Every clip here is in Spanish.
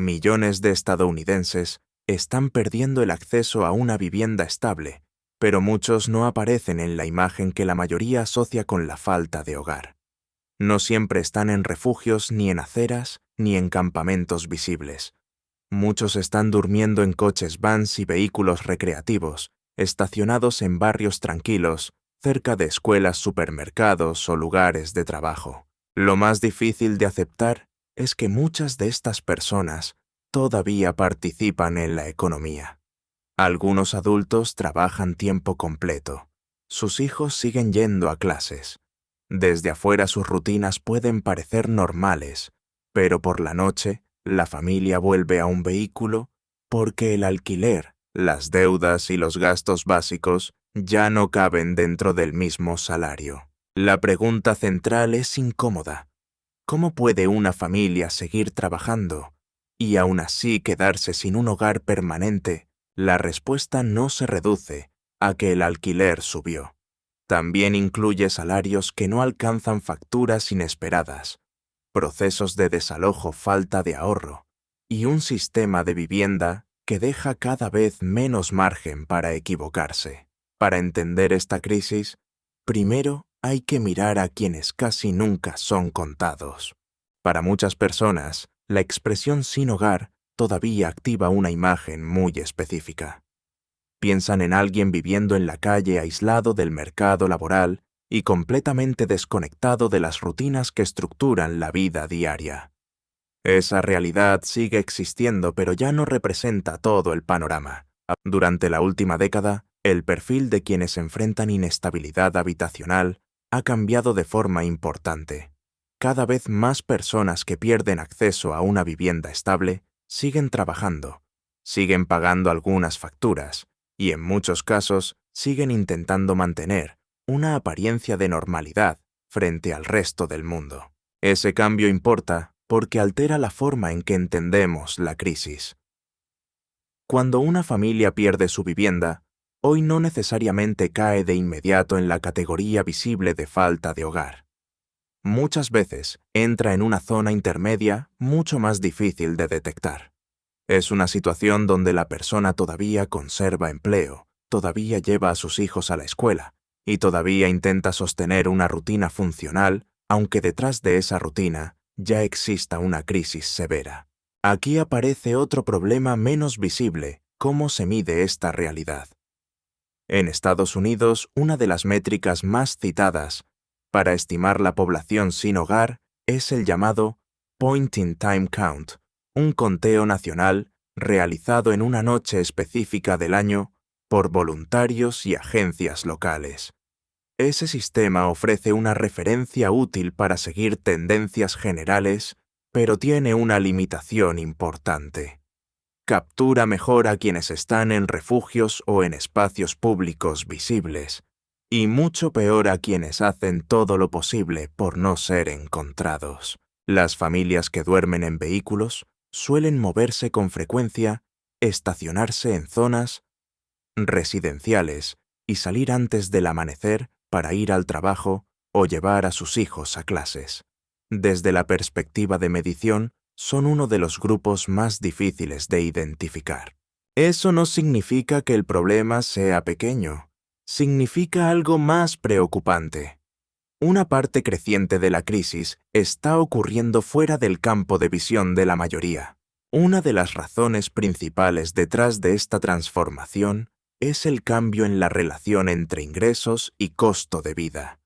Millones de estadounidenses están perdiendo el acceso a una vivienda estable, pero muchos no aparecen en la imagen que la mayoría asocia con la falta de hogar. No siempre están en refugios, ni en aceras, ni en campamentos visibles. Muchos están durmiendo en coches vans y vehículos recreativos, estacionados en barrios tranquilos, cerca de escuelas, supermercados o lugares de trabajo. Lo más difícil de aceptar es que muchas de estas personas todavía participan en la economía. Algunos adultos trabajan tiempo completo. Sus hijos siguen yendo a clases. Desde afuera sus rutinas pueden parecer normales, pero por la noche la familia vuelve a un vehículo porque el alquiler, las deudas y los gastos básicos ya no caben dentro del mismo salario. La pregunta central es incómoda. ¿Cómo puede una familia seguir trabajando y aún así quedarse sin un hogar permanente? La respuesta no se reduce a que el alquiler subió. También incluye salarios que no alcanzan facturas inesperadas, procesos de desalojo, falta de ahorro y un sistema de vivienda que deja cada vez menos margen para equivocarse. Para entender esta crisis, primero hay que mirar a quienes casi nunca son contados. Para muchas personas, la expresión sin hogar todavía activa una imagen muy específica. Piensan en alguien viviendo en la calle aislado del mercado laboral y completamente desconectado de las rutinas que estructuran la vida diaria. Esa realidad sigue existiendo, pero ya no representa todo el panorama. Durante la última década, el perfil de quienes enfrentan inestabilidad habitacional ha cambiado de forma importante. Cada vez más personas que pierden acceso a una vivienda estable siguen trabajando, siguen pagando algunas facturas y en muchos casos siguen intentando mantener una apariencia de normalidad frente al resto del mundo. Ese cambio importa porque altera la forma en que entendemos la crisis. Cuando una familia pierde su vivienda, hoy no necesariamente cae de inmediato en la categoría visible de falta de hogar. Muchas veces entra en una zona intermedia mucho más difícil de detectar. Es una situación donde la persona todavía conserva empleo, todavía lleva a sus hijos a la escuela y todavía intenta sostener una rutina funcional, aunque detrás de esa rutina ya exista una crisis severa. Aquí aparece otro problema menos visible: ¿cómo se mide esta realidad? En Estados Unidos, una de las métricas más citadas para estimar la población sin hogar es el llamado Point in Time Count, un conteo nacional realizado en una noche específica del año por voluntarios y agencias locales. Ese sistema ofrece una referencia útil para seguir tendencias generales, pero tiene una limitación importante. Captura mejor a quienes están en refugios o en espacios públicos visibles, y mucho peor a quienes hacen todo lo posible por no ser encontrados. Las familias que duermen en vehículos suelen moverse con frecuencia, estacionarse en zonas residenciales y salir antes del amanecer para ir al trabajo o llevar a sus hijos a clases. Desde la perspectiva de medición, son uno de los grupos más difíciles de identificar. Eso no significa que el problema sea pequeño. Significa algo más preocupante. Una parte creciente de la crisis está ocurriendo fuera del campo de visión de la mayoría. Una de las razones principales detrás de esta transformación es el cambio en la relación entre ingresos y costo de vida.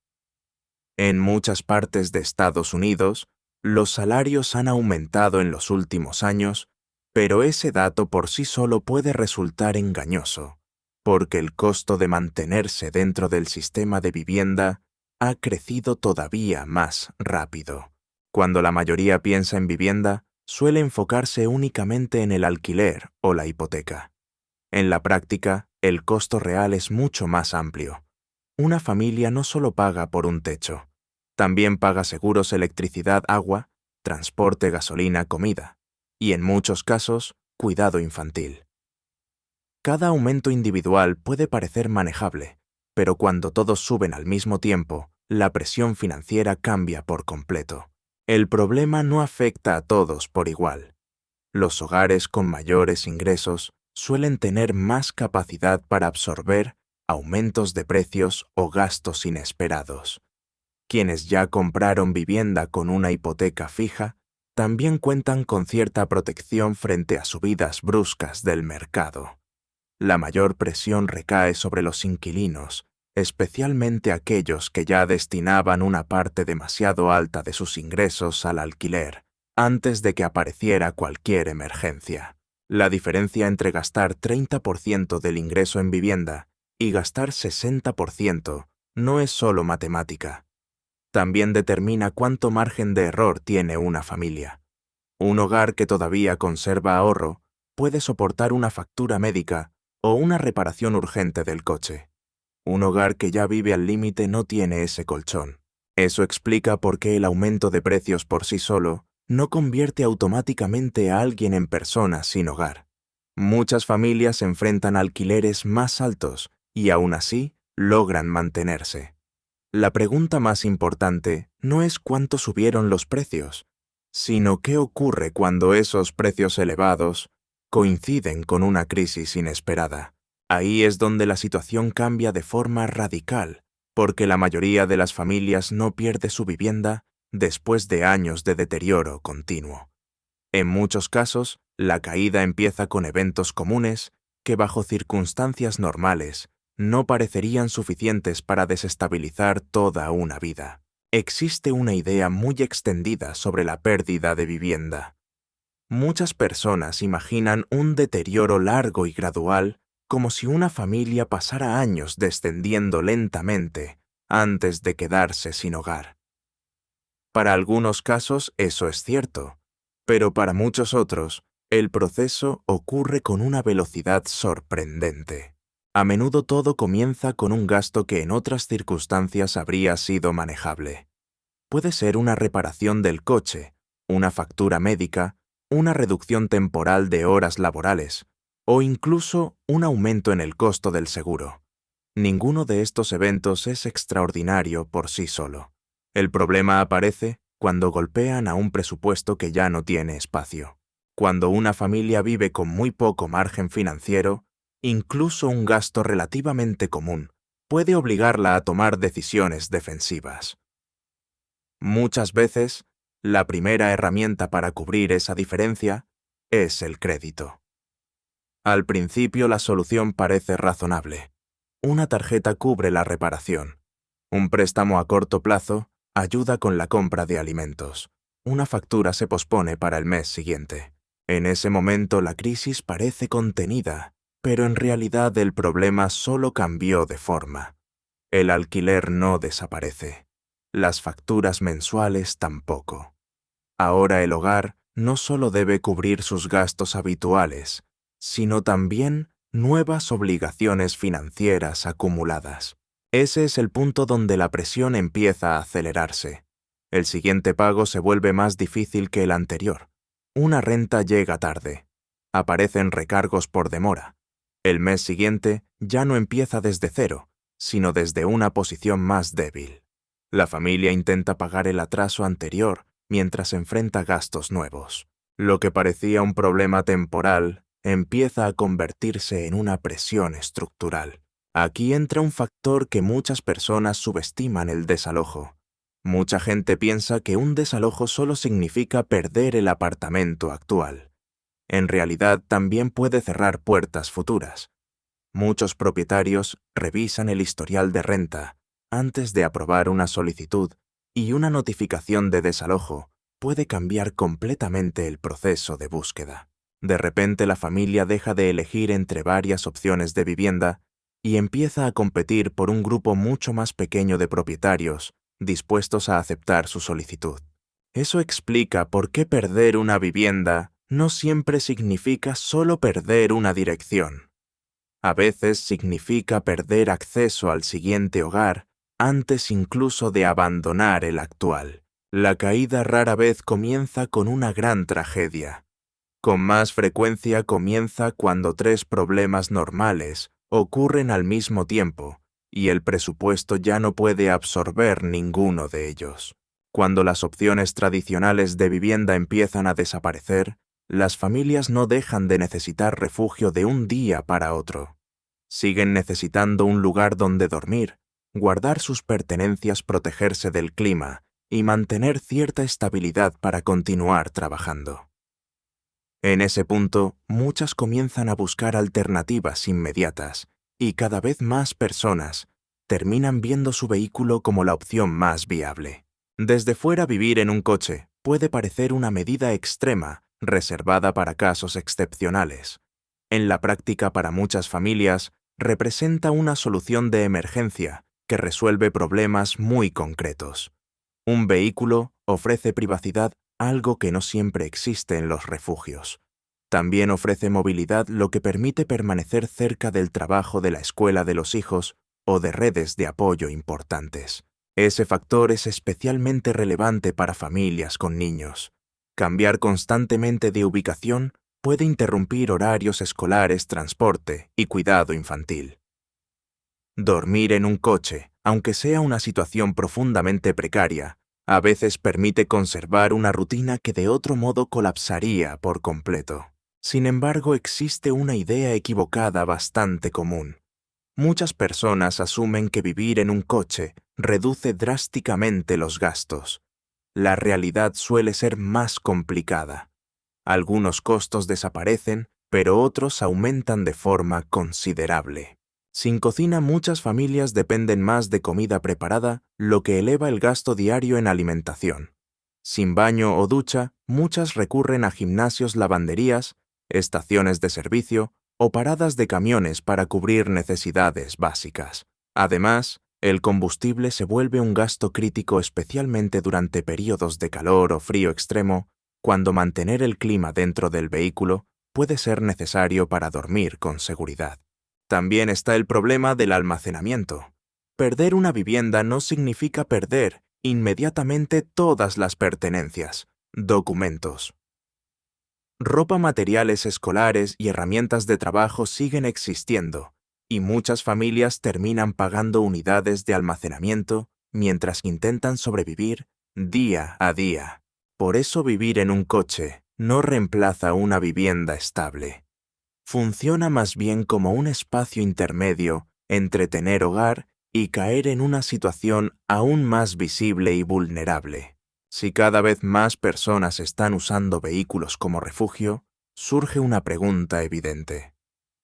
En muchas partes de Estados Unidos, los salarios han aumentado en los últimos años, pero ese dato por sí solo puede resultar engañoso, porque el costo de mantenerse dentro del sistema de vivienda ha crecido todavía más rápido. Cuando la mayoría piensa en vivienda, suele enfocarse únicamente en el alquiler o la hipoteca. En la práctica, el costo real es mucho más amplio. Una familia no solo paga por un techo, también paga seguros, electricidad, agua, transporte, gasolina, comida, y en muchos casos, cuidado infantil. Cada aumento individual puede parecer manejable, pero cuando todos suben al mismo tiempo, la presión financiera cambia por completo. El problema no afecta a todos por igual. Los hogares con mayores ingresos suelen tener más capacidad para absorber aumentos de precios o gastos inesperados. Quienes ya compraron vivienda con una hipoteca fija también cuentan con cierta protección frente a subidas bruscas del mercado. La mayor presión recae sobre los inquilinos, especialmente aquellos que ya destinaban una parte demasiado alta de sus ingresos al alquiler antes de que apareciera cualquier emergencia. La diferencia entre gastar 30% del ingreso en vivienda y gastar 60% no es solo matemática. También determina cuánto margen de error tiene una familia. Un hogar que todavía conserva ahorro puede soportar una factura médica o una reparación urgente del coche. Un hogar que ya vive al límite no tiene ese colchón. Eso explica por qué el aumento de precios por sí solo no convierte automáticamente a alguien en persona sin hogar. Muchas familias enfrentan alquileres más altos y aún así logran mantenerse. La pregunta más importante no es cuánto subieron los precios, sino qué ocurre cuando esos precios elevados coinciden con una crisis inesperada. Ahí es donde la situación cambia de forma radical, porque la mayoría de las familias no pierde su vivienda después de años de deterioro continuo. En muchos casos, la caída empieza con eventos comunes que bajo circunstancias normales no parecerían suficientes para desestabilizar toda una vida. Existe una idea muy extendida sobre la pérdida de vivienda. Muchas personas imaginan un deterioro largo y gradual como si una familia pasara años descendiendo lentamente antes de quedarse sin hogar. Para algunos casos eso es cierto, pero para muchos otros, el proceso ocurre con una velocidad sorprendente. A menudo todo comienza con un gasto que en otras circunstancias habría sido manejable. Puede ser una reparación del coche, una factura médica, una reducción temporal de horas laborales, o incluso un aumento en el costo del seguro. Ninguno de estos eventos es extraordinario por sí solo. El problema aparece cuando golpean a un presupuesto que ya no tiene espacio. Cuando una familia vive con muy poco margen financiero, incluso un gasto relativamente común puede obligarla a tomar decisiones defensivas. Muchas veces, la primera herramienta para cubrir esa diferencia es el crédito. Al principio la solución parece razonable. Una tarjeta cubre la reparación. Un préstamo a corto plazo ayuda con la compra de alimentos. Una factura se pospone para el mes siguiente. En ese momento la crisis parece contenida, pero en realidad el problema solo cambió de forma. El alquiler no desaparece. Las facturas mensuales tampoco. Ahora el hogar no solo debe cubrir sus gastos habituales, sino también nuevas obligaciones financieras acumuladas. Ese es el punto donde la presión empieza a acelerarse. El siguiente pago se vuelve más difícil que el anterior. Una renta llega tarde. Aparecen recargos por demora. El mes siguiente ya no empieza desde cero, sino desde una posición más débil. La familia intenta pagar el atraso anterior mientras enfrenta gastos nuevos. Lo que parecía un problema temporal empieza a convertirse en una presión estructural. Aquí entra un factor que muchas personas subestiman: el desalojo. Mucha gente piensa que un desalojo solo significa perder el apartamento actual. En realidad también puede cerrar puertas futuras. Muchos propietarios revisan el historial de renta antes de aprobar una solicitud, y una notificación de desalojo puede cambiar completamente el proceso de búsqueda. De repente la familia deja de elegir entre varias opciones de vivienda y empieza a competir por un grupo mucho más pequeño de propietarios dispuestos a aceptar su solicitud. Eso explica por qué perder una vivienda no siempre significa solo perder una dirección. A veces significa perder acceso al siguiente hogar antes incluso de abandonar el actual. La caída rara vez comienza con una gran tragedia. Con más frecuencia comienza cuando 3 problemas normales ocurren al mismo tiempo y el presupuesto ya no puede absorber ninguno de ellos. Cuando las opciones tradicionales de vivienda empiezan a desaparecer, las familias no dejan de necesitar refugio de un día para otro. Siguen necesitando un lugar donde dormir, guardar sus pertenencias, protegerse del clima y mantener cierta estabilidad para continuar trabajando. En ese punto, muchas comienzan a buscar alternativas inmediatas y cada vez más personas terminan viendo su vehículo como la opción más viable. Desde fuera, vivir en un coche puede parecer una medida extrema reservada para casos excepcionales. En la práctica, para muchas familias, representa una solución de emergencia que resuelve problemas muy concretos. Un vehículo ofrece privacidad, algo que no siempre existe en los refugios. También ofrece movilidad, lo que permite permanecer cerca del trabajo, de la escuela de los hijos o de redes de apoyo importantes. Ese factor es especialmente relevante para familias con niños. Cambiar constantemente de ubicación puede interrumpir horarios escolares, transporte y cuidado infantil. Dormir en un coche, aunque sea una situación profundamente precaria, a veces permite conservar una rutina que de otro modo colapsaría por completo. Sin embargo, existe una idea equivocada bastante común. Muchas personas asumen que vivir en un coche reduce drásticamente los gastos. La realidad suele ser más complicada. Algunos costos desaparecen, pero otros aumentan de forma considerable. Sin cocina, muchas familias dependen más de comida preparada, lo que eleva el gasto diario en alimentación. Sin baño o ducha, muchas recurren a gimnasios, lavanderías, estaciones de servicio o paradas de camiones para cubrir necesidades básicas. Además, el combustible se vuelve un gasto crítico, especialmente durante periodos de calor o frío extremo, cuando mantener el clima dentro del vehículo puede ser necesario para dormir con seguridad. También está el problema del almacenamiento. Perder una vivienda no significa perder inmediatamente todas las pertenencias, documentos, ropa, materiales escolares y herramientas de trabajo siguen existiendo, y muchas familias terminan pagando unidades de almacenamiento mientras intentan sobrevivir día a día. Por eso, vivir en un coche no reemplaza una vivienda estable. Funciona más bien como un espacio intermedio entre tener hogar y caer en una situación aún más visible y vulnerable. Si cada vez más personas están usando vehículos como refugio, surge una pregunta evidente.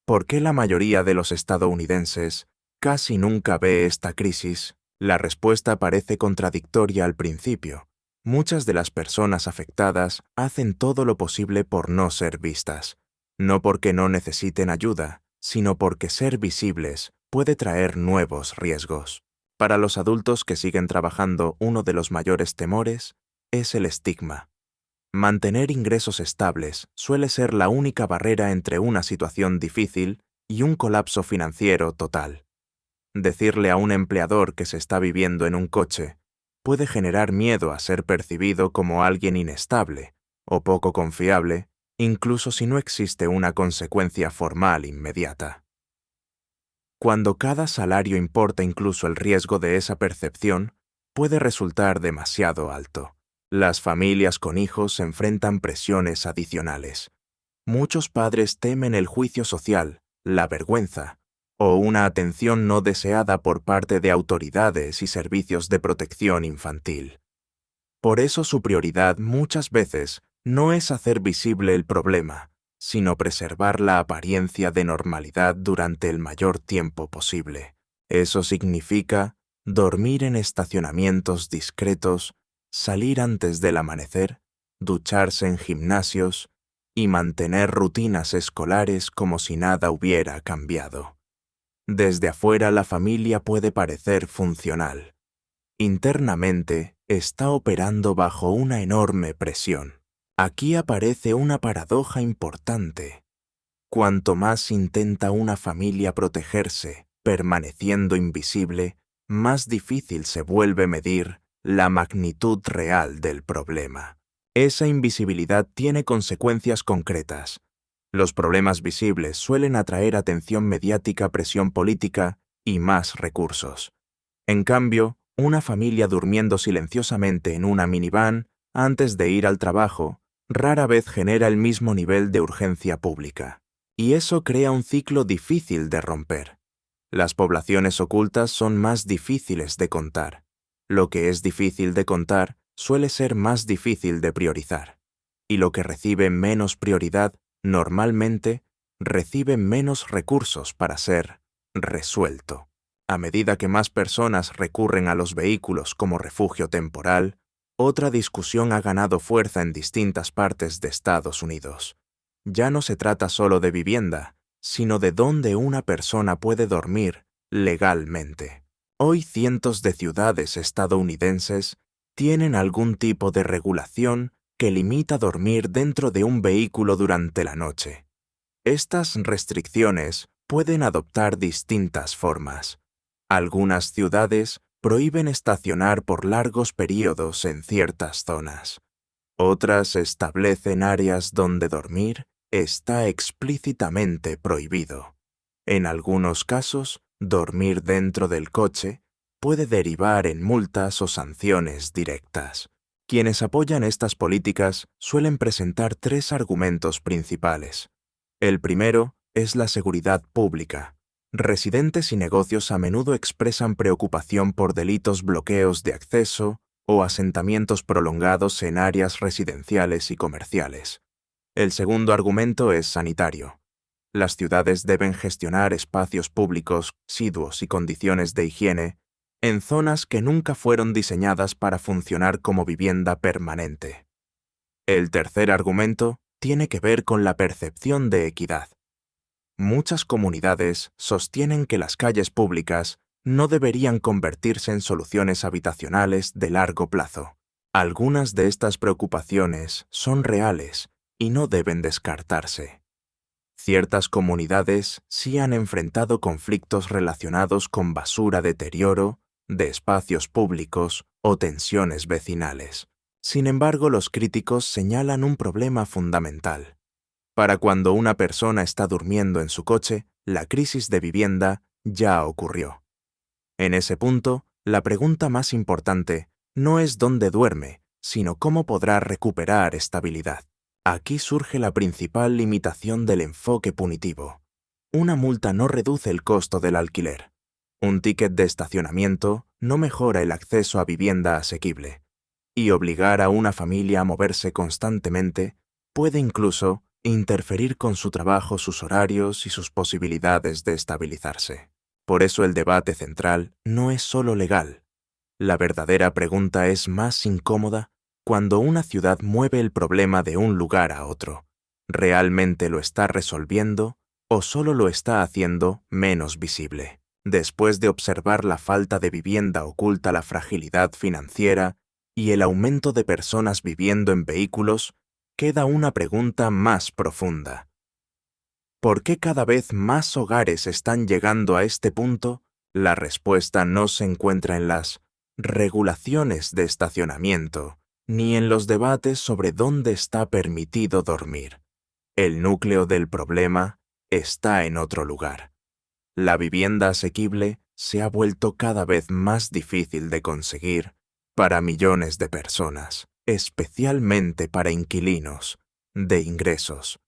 ¿Por qué la mayoría de los estadounidenses casi nunca ve esta crisis? La respuesta parece contradictoria al principio. Muchas de las personas afectadas hacen todo lo posible por no ser vistas, no porque no necesiten ayuda, sino porque ser visibles puede traer nuevos riesgos. Para los adultos que siguen trabajando, uno de los mayores temores es el estigma. Mantener ingresos estables suele ser la única barrera entre una situación difícil y un colapso financiero total. Decirle a un empleador que se está viviendo en un coche puede generar miedo a ser percibido como alguien inestable o poco confiable, incluso si no existe una consecuencia formal inmediata. Cuando cada salario importa, incluso el riesgo de esa percepción puede resultar demasiado alto. Las familias con hijos enfrentan presiones adicionales. Muchos padres temen el juicio social, la vergüenza o una atención no deseada por parte de autoridades y servicios de protección infantil. Por eso, su prioridad muchas veces no es hacer visible el problema, sino preservar la apariencia de normalidad durante el mayor tiempo posible. Eso significa dormir en estacionamientos discretos, salir antes del amanecer, ducharse en gimnasios y mantener rutinas escolares como si nada hubiera cambiado. Desde afuera, la familia puede parecer funcional. Internamente, está operando bajo una enorme presión. Aquí aparece una paradoja importante. Cuanto más intenta una familia protegerse, permaneciendo invisible, más difícil se vuelve medir la magnitud real del problema. Esa invisibilidad tiene consecuencias concretas. Los problemas visibles suelen atraer atención mediática, presión política y más recursos. En cambio, una familia durmiendo silenciosamente en una minivan antes de ir al trabajo rara vez genera el mismo nivel de urgencia pública. Y eso crea un ciclo difícil de romper. Las poblaciones ocultas son más difíciles de contar. Lo que es difícil de contar suele ser más difícil de priorizar. Y lo que recibe menos prioridad, normalmente, recibe menos recursos para ser resuelto. A medida que más personas recurren a los vehículos como refugio temporal, otra discusión ha ganado fuerza en distintas partes de Estados Unidos. Ya no se trata solo de vivienda, sino de dónde una persona puede dormir legalmente. Hoy cientos de ciudades estadounidenses tienen algún tipo de regulación que limita dormir dentro de un vehículo durante la noche. Estas restricciones pueden adoptar distintas formas. Algunas ciudades prohíben estacionar por largos períodos en ciertas zonas. Otras establecen áreas donde dormir está explícitamente prohibido. En algunos casos, dormir dentro del coche puede derivar en multas o sanciones directas. Quienes apoyan estas políticas suelen presentar tres argumentos principales. El primero es la seguridad pública. Residentes y negocios a menudo expresan preocupación por delitos, bloqueos de acceso o asentamientos prolongados en áreas residenciales y comerciales. El segundo argumento es sanitario. Las ciudades deben gestionar espacios públicos, residuos y condiciones de higiene en zonas que nunca fueron diseñadas para funcionar como vivienda permanente. El tercer argumento tiene que ver con la percepción de equidad. Muchas comunidades sostienen que las calles públicas no deberían convertirse en soluciones habitacionales de largo plazo. Algunas de estas preocupaciones son reales y no deben descartarse. Ciertas comunidades sí han enfrentado conflictos relacionados con basura, deterioro de espacios públicos o tensiones vecinales. Sin embargo, los críticos señalan un problema fundamental. Para cuando una persona está durmiendo en su coche, la crisis de vivienda ya ocurrió. En ese punto, la pregunta más importante no es dónde duerme, sino cómo podrá recuperar estabilidad. Aquí surge la principal limitación del enfoque punitivo. Una multa no reduce el costo del alquiler. Un ticket de estacionamiento no mejora el acceso a vivienda asequible. Y obligar a una familia a moverse constantemente puede incluso interferir con su trabajo, sus horarios y sus posibilidades de estabilizarse. Por eso el debate central no es solo legal. La verdadera pregunta es más incómoda cuando una ciudad mueve el problema de un lugar a otro. ¿Realmente lo está resolviendo o solo lo está haciendo menos visible? Después de observar la falta de vivienda oculta, la fragilidad financiera y el aumento de personas viviendo en vehículos, queda una pregunta más profunda. ¿Por qué cada vez más hogares están llegando a este punto? La respuesta no se encuentra en las regulaciones de estacionamiento, ni en los debates sobre dónde está permitido dormir. El núcleo del problema está en otro lugar. La vivienda asequible se ha vuelto cada vez más difícil de conseguir para millones de personas, especialmente para inquilinos de ingresos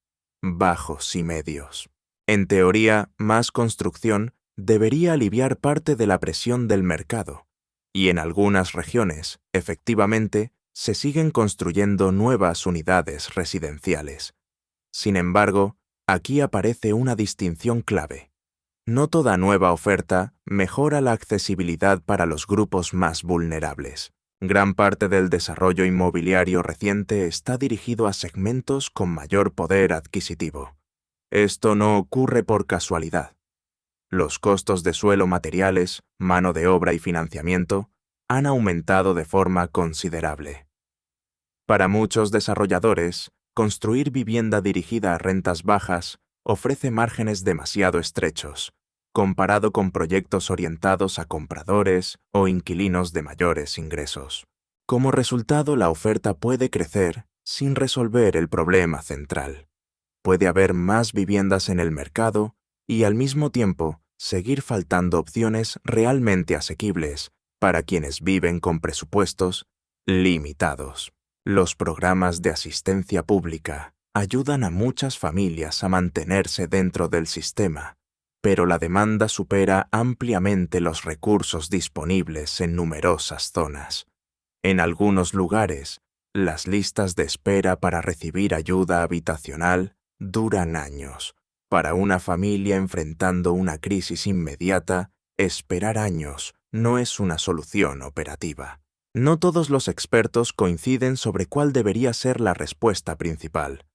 bajos y medios. En teoría, más construcción debería aliviar parte de la presión del mercado, y en algunas regiones, efectivamente, se siguen construyendo nuevas unidades residenciales. Sin embargo, aquí aparece una distinción clave. No toda nueva oferta mejora la accesibilidad para los grupos más vulnerables. Gran parte del desarrollo inmobiliario reciente está dirigido a segmentos con mayor poder adquisitivo. Esto no ocurre por casualidad. Los costos de suelo, materiales, mano de obra y financiamiento han aumentado de forma considerable. Para muchos desarrolladores, construir vivienda dirigida a rentas bajas ofrece márgenes demasiado estrechos, comparado con proyectos orientados a compradores o inquilinos de mayores ingresos. Como resultado, la oferta puede crecer sin resolver el problema central. Puede haber más viviendas en el mercado y, al mismo tiempo, seguir faltando opciones realmente asequibles para quienes viven con presupuestos limitados. Los programas de asistencia pública ayudan a muchas familias a mantenerse dentro del sistema, pero la demanda supera ampliamente los recursos disponibles en numerosas zonas. En algunos lugares, las listas de espera para recibir ayuda habitacional duran años. Para una familia enfrentando una crisis inmediata, esperar años no es una solución operativa. No todos los expertos coinciden sobre cuál debería ser la respuesta principal.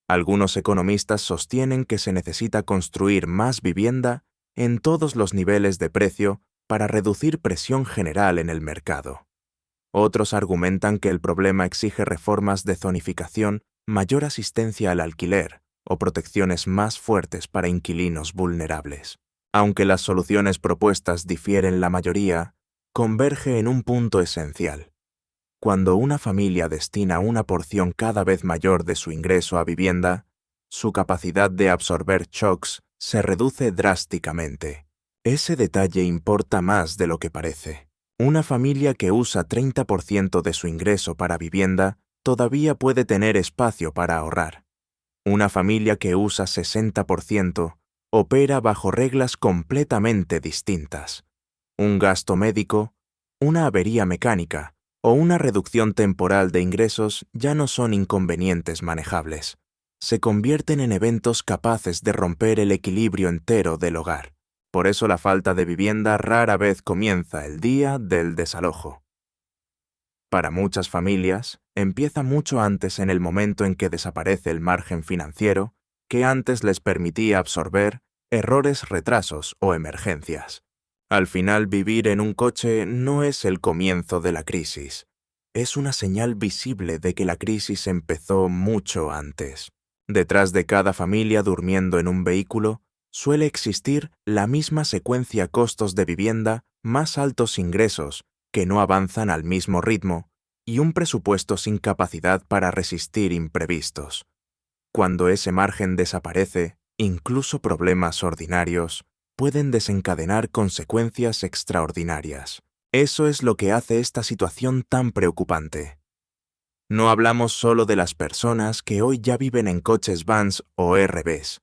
Algunos economistas sostienen que se necesita construir más vivienda en todos los niveles de precio para reducir presión general en el mercado. Otros argumentan que el problema exige reformas de zonificación, mayor asistencia al alquiler o protecciones más fuertes para inquilinos vulnerables. Aunque las soluciones propuestas difieren la mayoría, converge en un punto esencial. Cuando una familia destina una porción cada vez mayor de su ingreso a vivienda, su capacidad de absorber shocks se reduce drásticamente. Ese detalle importa más de lo que parece. Una familia que usa 30% de su ingreso para vivienda todavía puede tener espacio para ahorrar. Una familia que usa 60% opera bajo reglas completamente distintas. Un gasto médico, una avería mecánica o una reducción temporal de ingresos ya no son inconvenientes manejables. Se convierten en eventos capaces de romper el equilibrio entero del hogar. Por eso la falta de vivienda rara vez comienza el día del desalojo. Para muchas familias, empieza mucho antes, en el momento en que desaparece el margen financiero que antes les permitía absorber errores, retrasos o emergencias. Al final, vivir en un coche no es el comienzo de la crisis. Es una señal visible de que la crisis empezó mucho antes. Detrás de cada familia durmiendo en un vehículo, suele existir la misma secuencia: costos de vivienda, más altos ingresos que no avanzan al mismo ritmo y un presupuesto sin capacidad para resistir imprevistos. Cuando ese margen desaparece, incluso problemas ordinarios pueden desencadenar consecuencias extraordinarias. Eso es lo que hace esta situación tan preocupante. No hablamos solo de las personas que hoy ya viven en coches vans o RVs.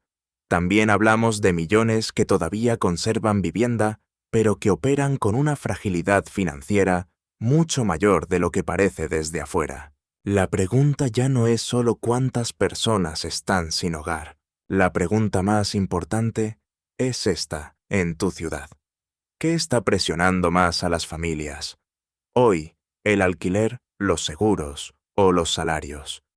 También hablamos de millones que todavía conservan vivienda, pero que operan con una fragilidad financiera mucho mayor de lo que parece desde afuera. La pregunta ya no es solo cuántas personas están sin hogar. La pregunta más importante es esta: en tu ciudad, ¿qué está presionando más a las familias? Hoy, ¿el alquiler, los seguros o los salarios?